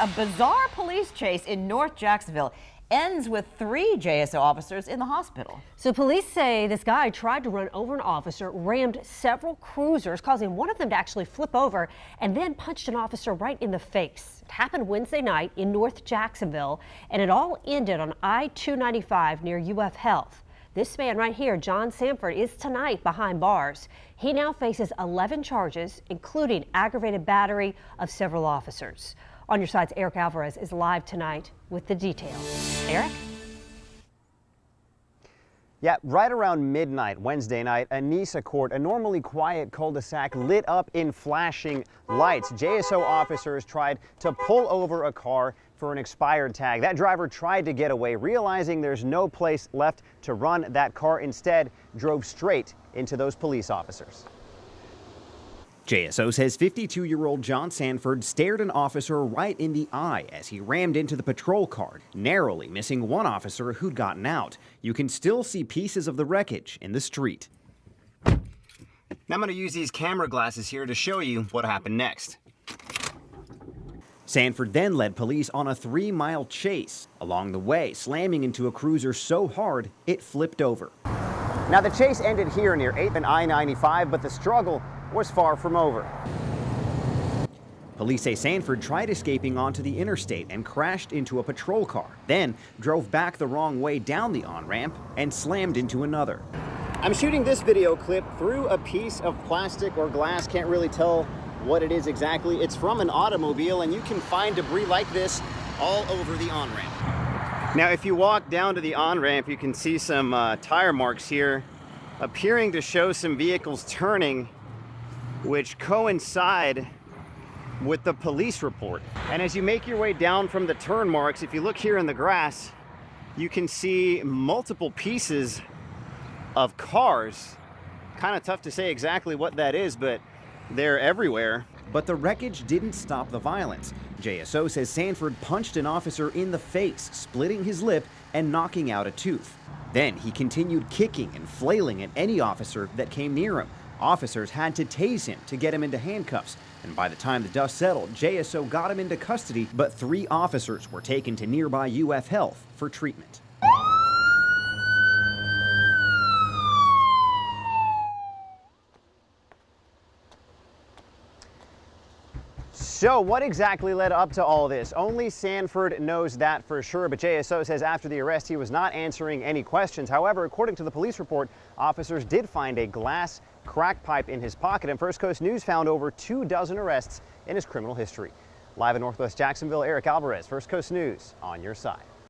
A bizarre police chase in North Jacksonville ends with 3 JSO officers in the hospital. So police say this guy tried to run over an officer, rammed several cruisers, causing one of them to actually flip over, and then punched an officer right in the face. It happened Wednesday night in North Jacksonville, and it all ended on I-295 near UF Health. This man right here, John Sanford, is tonight behind bars. He now faces 11 charges, including aggravated battery of several officers. On Your Side's Eric Alvarez is live tonight with the details. Eric? Yeah, right around midnight Wednesday night, Anissa Court, a normally quiet cul-de-sac, lit up in flashing lights. JSO officers tried to pull over a car for an expired tag. That driver tried to get away, realizing there's no place left to run. That car instead drove straight into those police officers. JSO says 52-year-old John Sanford stared an officer right in the eye as he rammed into the patrol car, narrowly missing one officer who'd gotten out. You can still see pieces of the wreckage in the street. Now I'm going to use these camera glasses here to show you what happened next. Sanford then led police on a 3-mile chase, along the way slamming into a cruiser so hard it flipped over. Now the chase ended here near 8th and I-95, but the struggle was far from over. Police say Sanford tried escaping onto the interstate and crashed into a patrol car, then drove back the wrong way down the on-ramp and slammed into another. I'm shooting this video clip through a piece of plastic or glass, can't really tell what it is exactly. It's from an automobile, and you can find debris like this all over the on-ramp. Now if you walk down to the on-ramp, you can see some tire marks here appearing to show some vehicles turning, which coincide with the police report. And as you make your way down from the turn marks, if you look here in the grass, you can see multiple pieces of cars. Kind of tough to say exactly what that is, but they're everywhere. But the wreckage didn't stop the violence. JSO says Sanford punched an officer in the face, splitting his lip and knocking out a tooth. Then he continued kicking and flailing at any officer that came near him. Officers had to tase him to get him into handcuffs, and by the time the dust settled, JSO got him into custody, but 3 officers were taken to nearby UF Health for treatment. So what exactly led up to all this? Only Sanford knows that for sure, but JSO says after the arrest he was not answering any questions. However, according to the police report, officers did find a glass crack pipe in his pocket, and First Coast News found over 24 arrests in his criminal history. Live in Northwest Jacksonville, Eric Alvarez, First Coast News, on your side.